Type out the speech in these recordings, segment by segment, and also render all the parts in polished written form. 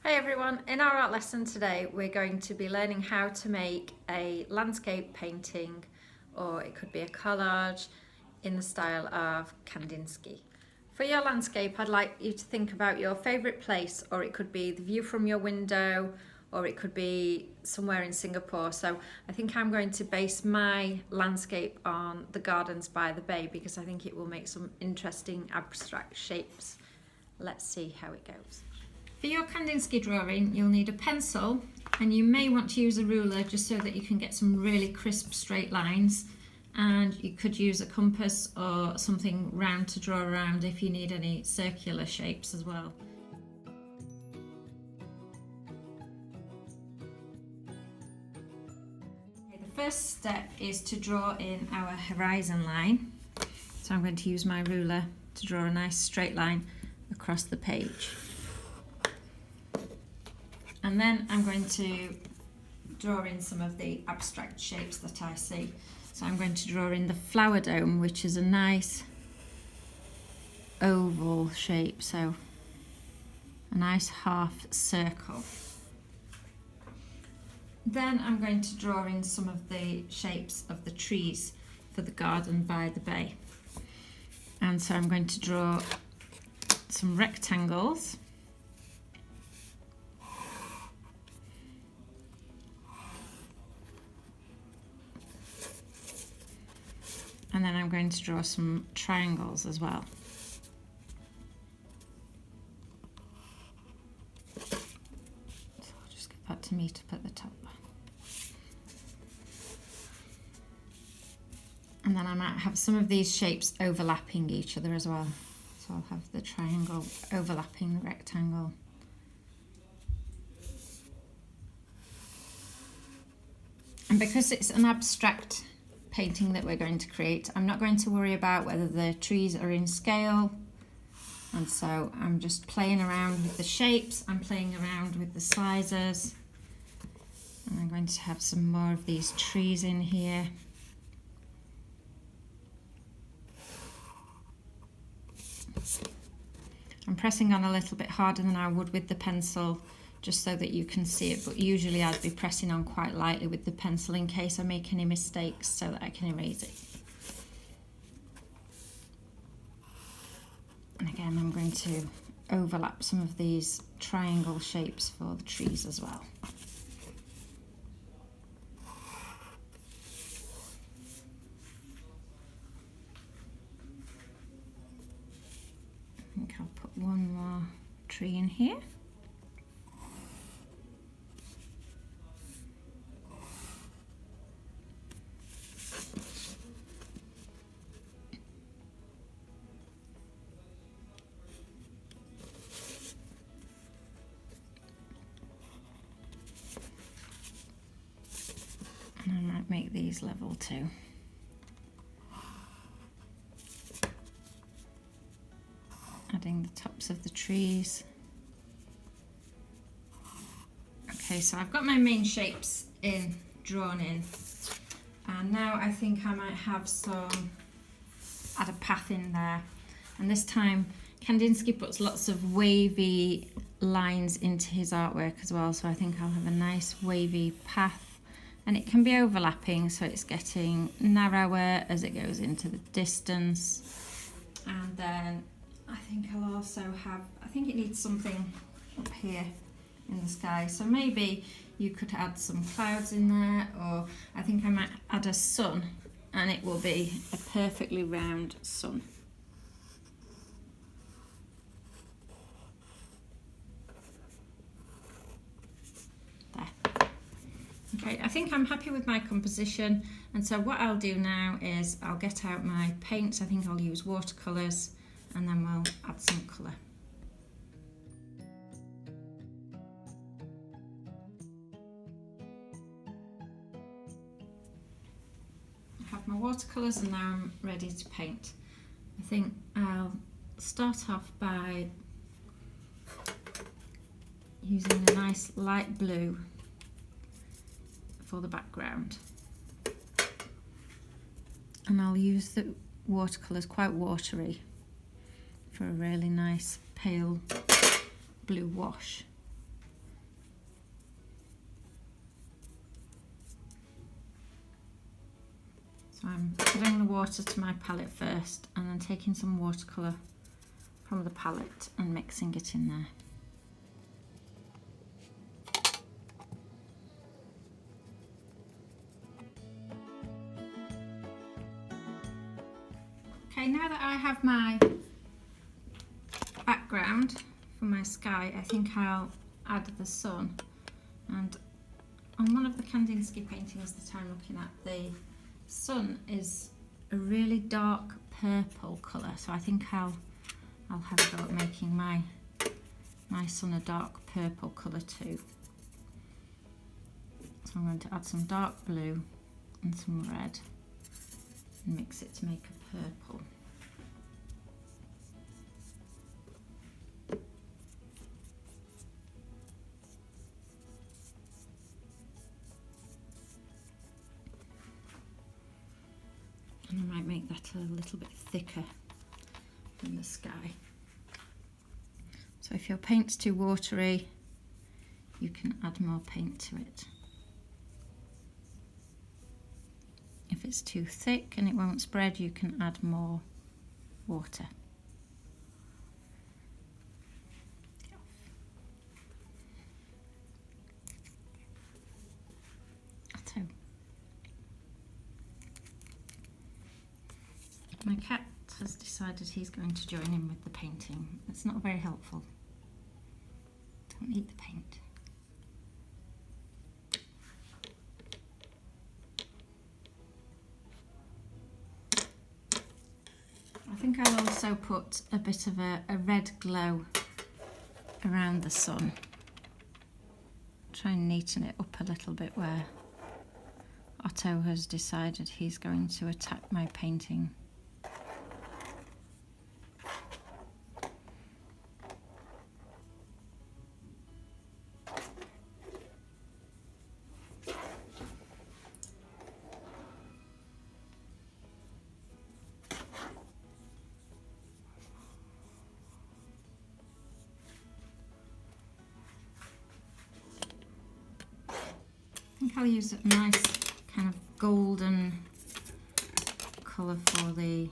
Hi everyone, in our art lesson today we're going to be learning how to make a landscape painting, or it could be a collage in the style of Kandinsky. For your landscape, I'd like you to think about your favourite place, or it could be the view from your window, or it could be somewhere in Singapore. So I think I'm going to base my landscape on the gardens by the bay because I think it will make some interesting abstract shapes. Let's see how it goes. For your Kandinsky drawing, you'll need a pencil, and you may want to use a ruler just so that you can get some really crisp straight lines, and you could use a compass or something round to draw around if you need any circular shapes as well. Okay, the first step is to draw in our horizon line. So I'm going to use my ruler to draw a nice straight line across the page. And then I'm going to draw in some of the abstract shapes that I see. So I'm going to draw in the flower dome, which is a nice oval shape, so a nice half circle. Then I'm going to draw in some of the shapes of the trees for the garden by the bay. And so I'm going to draw some rectangles. And then I'm going to draw some triangles as well. So I'll just get that to meet up at the top. And then I might have some of these shapes overlapping each other as well. So I'll have the triangle overlapping the rectangle. And because it's an abstract painting that we're going to create, I'm not going to worry about whether the trees are in scale, and so I'm just playing around with the shapes, I'm playing around with the sizes, and I'm going to have some more of these trees in here. I'm pressing on a little bit harder than I would with the pencil, just so that you can see it, but usually I'd be pressing on quite lightly with the pencil in case I make any mistakes so that I can erase it. And again, I'm going to overlap some of these triangle shapes for the trees as well. I think I'll put one more tree in here. And I might make these level too. Adding the tops of the trees. Okay, so I've got my main shapes drawn in. And now I think I might have add a path in there. And this time Kandinsky puts lots of wavy lines into his artwork as well. So I think I'll have a nice wavy path. And it can be overlapping, so it's getting narrower as it goes into the distance. And then I think I'll also I think it needs something up here in the sky. So maybe you could add some clouds in there, or I think I might add a sun, and it will be a perfectly round sun. Okay, I think I'm happy with my composition, and so what I'll do now is I'll get out my paints. I think I'll use watercolours, and then we'll add some colour. I have my watercolours and now I'm ready to paint. I think I'll start off by using a nice light blue for the background, and I'll use the watercolours quite watery for a really nice pale blue wash. So I'm adding the water to my palette first and then taking some watercolour from the palette and mixing it in there. Okay, now that I have my background for my sky, I think I'll add the sun. And on one of the Kandinsky paintings that I'm looking at, the sun is a really dark purple colour, so I think I'll have a go at making my sun a dark purple colour too. So I'm going to add some dark blue and some red and mix it to make a purple. And I might make that a little bit thicker than the sky. So if your paint's too watery, you can add more paint to it. If it's too thick and it won't spread, you can add more water. So, my cat has decided he's going to join in with the painting. It's not very helpful. Don't eat the paint. I think I'll also put a bit of a red glow around the sun. Try and neaten it up a little bit where Otto has decided he's going to attack my painting. I think I'll use a nice kind of golden colour for the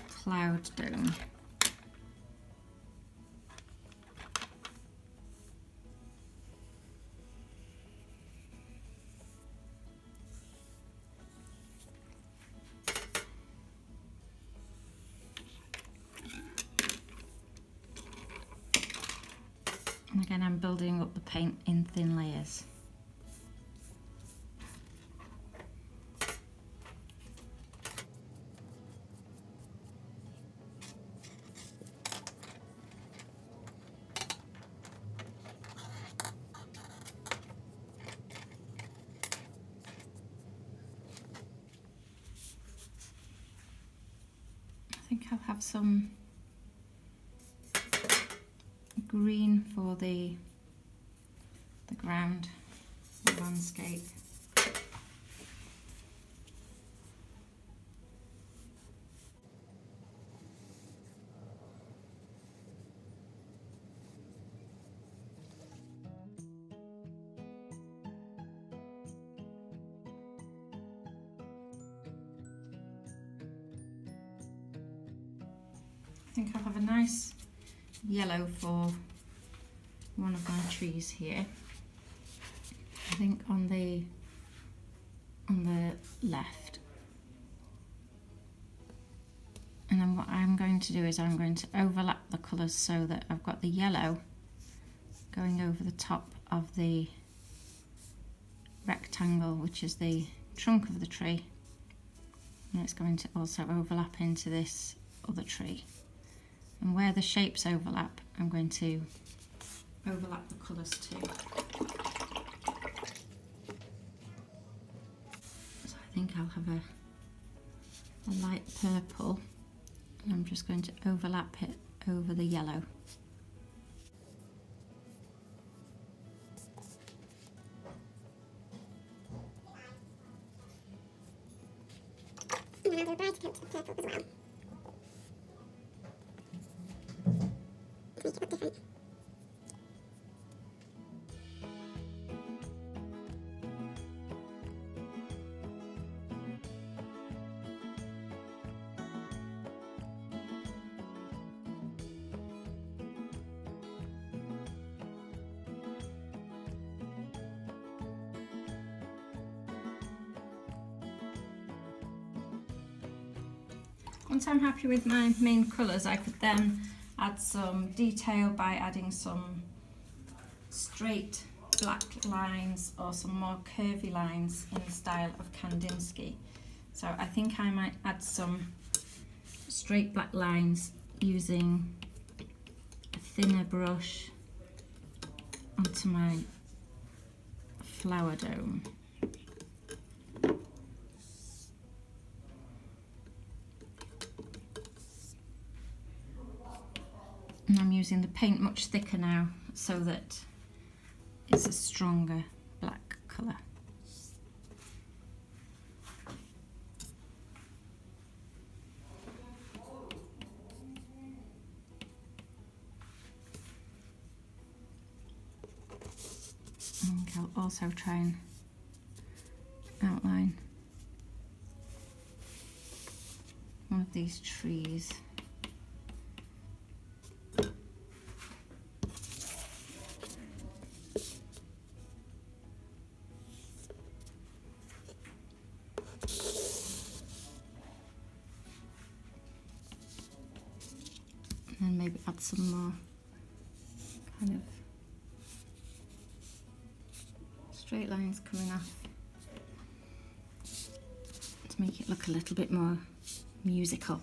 cloud dome. And again, I'm building up the paint in thin layers. I think I'll have some green for the ground, the landscape. I think I'll have a nice yellow for one of my trees here. I think on the left. And then what I'm going to do is I'm going to overlap the colours so that I've got the yellow going over the top of the rectangle, which is the trunk of the tree. And it's going to also overlap into this other tree. And where the shapes overlap, I'm going to overlap the colours too. So I think I'll have a light purple, and I'm just going to overlap it over the yellow. And I'll do a bright coat of purple as well. To make it look different. Once I'm happy with my main colours, I could then add some detail by adding some straight black lines or some more curvy lines in the style of Kandinsky. So I think I might add some straight black lines using a thinner brush onto my flower dome. And I'm using the paint much thicker now so that it's a stronger black colour. I think I'll also try and outline one of these trees. And maybe add some more kind of straight lines coming off to make it look a little bit more musical.